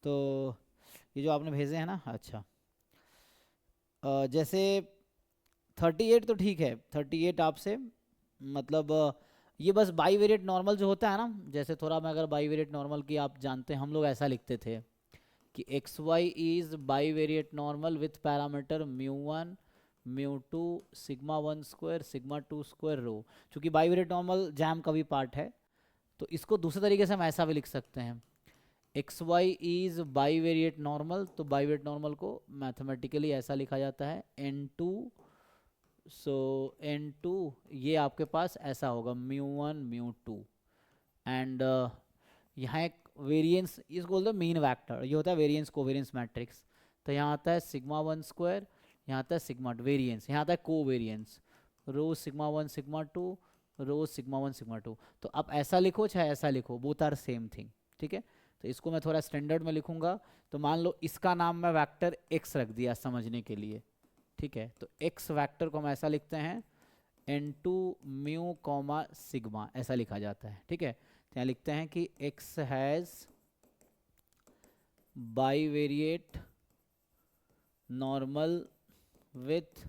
तो ये जो आपने भेजे हैं ना, अच्छा जैसे 38 तो ठीक है, 38 आपसे मतलब ये बस बाई वेरिएट नॉर्मल जो होता है ना, जैसे थोड़ा मैं अगर बाई वेरिएट नॉर्मल की आप जानते हैं, हम लोग ऐसा लिखते थे कि X Y is bivariate normal with parameter mu one mu two sigma one square sigma two square rho. चूंकि बाई वेरिएट नॉर्मल जैम का भी पार्ट है, तो इसको दूसरे तरीके से हम ऐसा भी लिख सकते हैं, X Y is bivariate normal, तो बाई वेरिएट नॉर्मल को मैथमेटिकली ऐसा लिखा जाता है N two, so N two ये आपके पास ऐसा होगा mu one mu two, and यहाँ एक वेरिएंस, इसको बोलते हैं मीन वेक्टर, ये होता है वेरिएंस कोवेरिएंस मैट्रिक्स। तो यहाँ आता है सिग्मा वन स्क्वायर, यहाँ आता है सिग्मा वेरिएंस, यहाँ आता है कोवेरिएंस, रो सिग्मा वन सिग्मा टू, रो सिग्मा वन सिग्मा टू। तो आप ऐसा लिखो चाहे ऐसा लिखो, बोथ आर सेम थिंग, ठीक है। तो इसको मैं थोड़ा स्टैंडर्ड में लिखूंगा, तो मान लो इसका नाम मैं वेक्टर एक्स रख दिया समझने के लिए, ठीक है। तो एक्स वेक्टर को हम ऐसा लिखते हैं N two mu comma sigma, ऐसा लिखा जाता है, ठीक है। तो यहाँ लिखते हैं कि x has bivariate normal with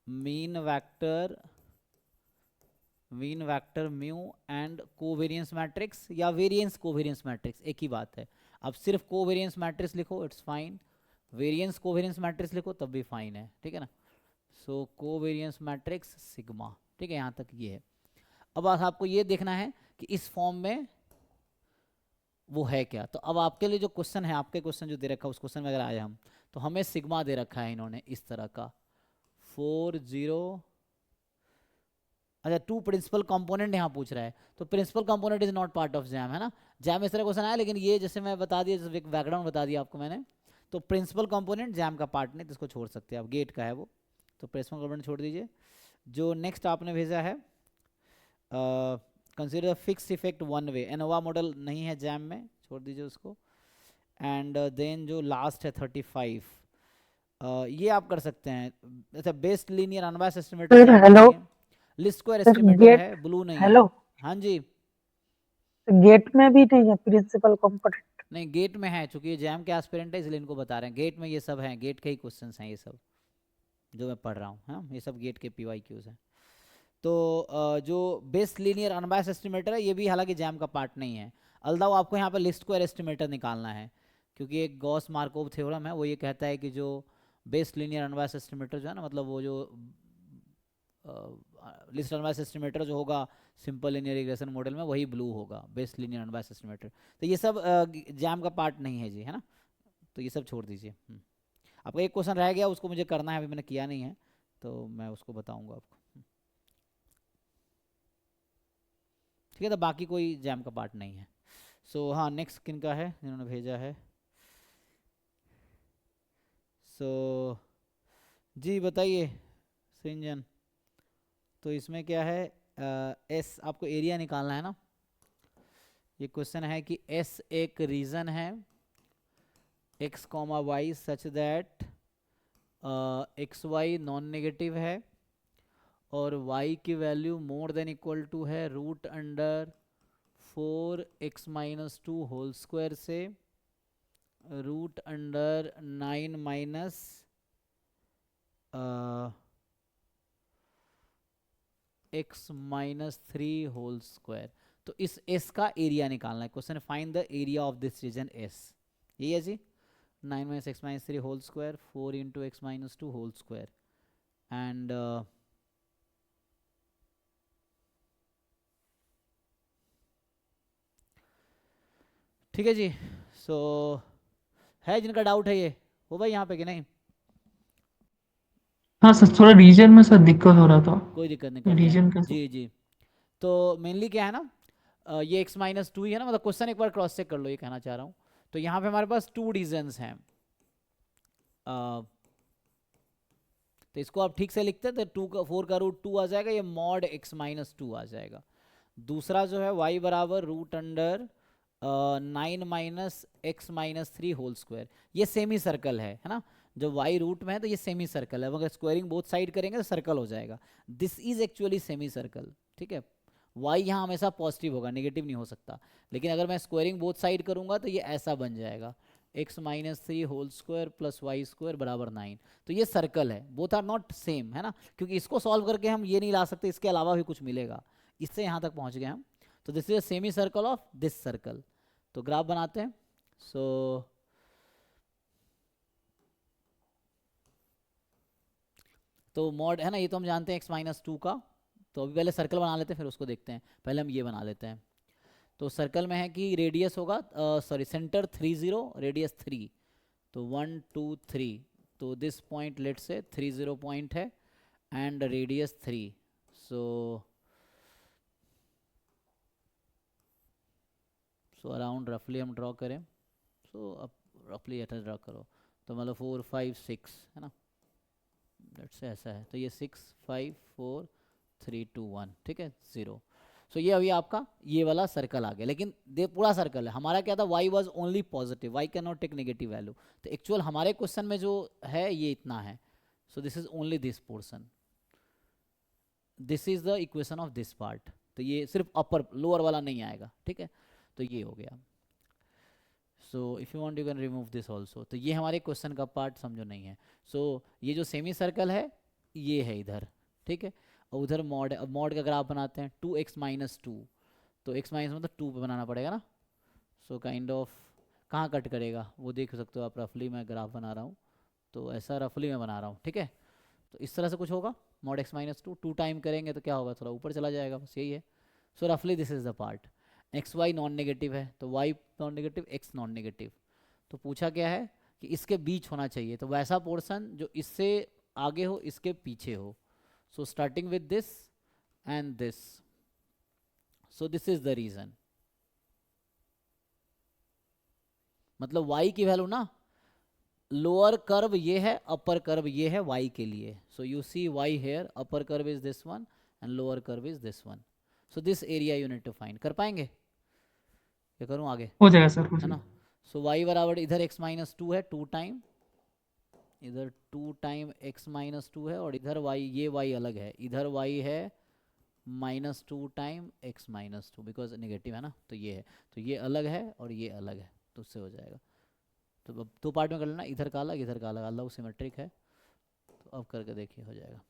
mean vector mu and covariance matrix, या वेरिएंस कोवेरिएंस मैट्रिक्स, एक ही बात है। अब सिर्फ कोवेरिएंस मैट्रिक्स लिखो it's fine, variance covariance matrix लिखो तब भी फाइन है, ठीक है ना। सो कोवेरिएंस मैट्रिक्स सिग्मा, ठीक है, यहाँ तक ये है। अब आपको ये देखना है कि इस फॉर्म में वो है क्या। तो अब आपके लिए जो क्वेश्चन है, आपके क्वेश्चन जो दे रखा है उस क्वेश्चन में अगर आए हम, तो हमें सिग्मा दे रखा है इन्होंने इस तरह का 40, अच्छा 2 प्रिंसिपल कंपोनेंट यहाँ पूछ रहा है, तो principal component is not part of JAM, है ना। जैम इस तरह क्वेश्चन आया, लेकिन ये जैसे मैं बता दिया, बैकग्राउंड बता दिया आपको मैंने, तो प्रिंसिपल कंपोनेंट जैम का पार्ट नहीं, तो इसको छोड़ सकते हैं आप, गेट का है वो, तो प्रिंसिपल कंपोनेंट छोड़ दीजिए। जो नेक्स्ट आपने भेजा है consider fix effect one way, ANOVA model नहीं है जैम में, छोड़ दीजिए उसको। एंड देन जो लास्ट है 35, ये आप कर सकते हैं, अच्छा best linear unbiased estimator sir JAM में हेलो। नहीं है, least square sir estimator get, है, ब्लू नहीं है। हेलो। हाँ जी। गेट में भी नहीं है प्रिंसिपल कंपोनेंट? नहीं गेट में है, चूंकि ये जैम के एस्पिरेंट है इसलिए इनको बता रहे हैं, गेट में ये सब हैं, गेट के ही क्वेश्चंस हैं ये सब जो मैं पढ़ रहा हूँ, हाँ ये सब गेट के पीवाई क्यूज हैं। तो जो बेस्ट लीनियर अनबायस्ड एस्टिमेटर है ये भी हालांकि जैम का पार्ट नहीं है, अलदाउ आपको यहाँ पर लिस्ट स्क्वायर एस्टिमेटर निकालना है, क्योंकि एक गॉस मार्कोव थ्योरम है वो ये कहता है कि जो बेस्ट लीनियर अनबायस्ड एस्टिमेटर जो है ना, मतलब वो जो लिस्ट अनबायस्ड एस्टिमेटर जो होगा सिंपल लीनियर रिग्रेशन मॉडल में, वही ब्लू होगा बेस्ट लीनियर अनबायस्ड एस्टिमेटर। तो ये सब जैम का पार्ट नहीं है जी, है ना। तो ये सब छोड़ दीजिए। आपका एक क्वेश्चन रह गया, उसको मुझे करना है, अभी मैंने किया नहीं है, तो मैं उसको बताऊंगा आपको, ठीक है। तो बाकी कोई जैम का पार्ट नहीं है। सो हाँ नेक्स्ट किन का है जिन्होंने भेजा है, सो जी बताइए सिंजन। तो इसमें क्या है, एस आपको एरिया निकालना है ना। ये क्वेश्चन है कि एस एक रीजन है X comma Y such that X Y non negative है और y की value more than equal to है root under 4x minus two whole square से root under 9 minus x minus 3 whole square. तो इस s का area निकालना है, question find the area of this region s, यही है जी। 9 minus X minus 3 whole square 4 into X minus 2 whole square, and ठीक है जी। सो है जिनका डाउट है ये, हो भाई यहाँ पे कि नहीं। हाँ सर, थोड़ा रीजन में सर दिक्कत हो रहा था। कोई दिक्कत नहीं, करते हैं रीजन का सर। जी जी। तो मेनली क्या है ना, ये x माइनस टू ही है ना, मतलब क्वेश्चन एक बार क्रॉस चेक कर लो, ये कहना चाह रहा हूँ। तो यहाँ पे हमारे पास 2 रीजन्स हैं, तो इसको आप ठीक से लिखते हैं तो 2 का 4 का रूट 2 आ जाएगा, ये मॉड x माइनस 2 आ जाएगा। दूसरा जो है y बराबर root under 9 minus X minus 3 whole square, ये सेमी सर्कल है ना। जब y रूट में है तो ये सेमी सर्कल है, अगर स्क्वायरिंग बोथ साइड करेंगे तो सर्कल हो जाएगा। This is actually semi circle, ठीक है। y यहाँ हमेशा पॉजिटिव होगा, नेगेटिव नहीं हो सकता, लेकिन अगर मैं स्क्वायरिंग बोथ साइड करूंगा तो ये ऐसा बन जाएगा। x minus 3 whole square plus Y square बराबर 9। तो ये सर्कल है, बोथ आर नॉट सेम, है ना, क्योंकि इसको सॉल्व करके हम ये नहीं ला सकते, इसके अलावा भी कुछ मिलेगा, इससे यहाँ तक पहुँच गए हम। तो this is semi circle of this circle. तो ग्राफ बनाते हैं। सो तो मॉड है ना, ये तो हम जानते हैं x माइनस 2 का। तो अभी पहले सर्कल बना लेते हैं, फिर उसको देखते हैं। पहले हम ये बना लेते हैं। तो सर्कल में है कि रेडियस होगा, सॉरी सेंटर 30, रेडियस 3, तो 1 2 3। तो दिस पॉइंट लेट से 30 पॉइंट है एंड रेडियस 3। सो अराउंड रफली हम ड्रॉ करें। सो अब रफली ऐसा ड्रॉ करो, तो मतलब 4 5 6 है ना, लेट से ऐसा है। तो ये 6 5 4 3 2 1, ठीक है, 0। सो ये अभी आपका ये वाला सर्कल आ गया, लेकिन दे पूरा सर्कल है। हमारा क्या था, y was only positive, y can not take negative value. तो एक्चुअल हमारे क्वेश्चन में जो है ये इतना है। So this is only this portion, this is the equation of this part. तो ये सिर्फ अपर, लोअर वाला नहीं आएगा, ठीक है। तो ये हो गया। So if you want you can remove this also. तो ये हमारे क्वेश्चन का पार्ट समझो नहीं है। सो ये जो सेमी सर्कल है ये है इधर, ठीक है, और उधर मॉड है। अब मॉड का ग्राफ बनाते हैं, 2x माइनस 2। तो x माइनस मतलब 2 पे बनाना पड़ेगा ना। सो काइंड ऑफ कहाँ कट करेगा वो देख सकते हो आप, रफली मैं ग्राफ बना रहा हूँ। तो ऐसा रफली मैं बना रहा हूँ, ठीक है। तो इस तरह से कुछ होगा, मॉड x माइनस 2 टाइम करेंगे तो क्या होगा, थोड़ा ऊपर चला जाएगा, बस यही है। सो रफली this is the part. X Y non negative है, तो Y non negative, X non negative. तो पूछा क्या है कि इसके बीच होना चाहिए, तो वैसा पोर्शन जो इससे आगे हो, इसके पीछे हो। So starting with this and this. So this is the region, मतलब y की वैल्यू ना, लोअर कर्व ये है, अपर कर्व ये है y के लिए। So you see y here, upper curve is this one and lower curve is this one. So this area you need to find. कर पाएंगे? क्या करूं आगे, हो जाएगा सर, हो है ना। जाएगा। सो y बराबर इधर x माइनस 2 है, 2 टाइम, इधर 2 टाइम x माइनस 2 है, और इधर y, ये y अलग है, इधर y है minus 2 time x minus 2, because negative है ना। तो ये है, तो ये अलग है और ये अलग है, तो उससे हो जाएगा। तो अब 2 पार्ट में कर लेना, इधर का अलग, इधर का अलग, अलग सिमेट्रिक है। तो अब करके देखिए हो जाएगा।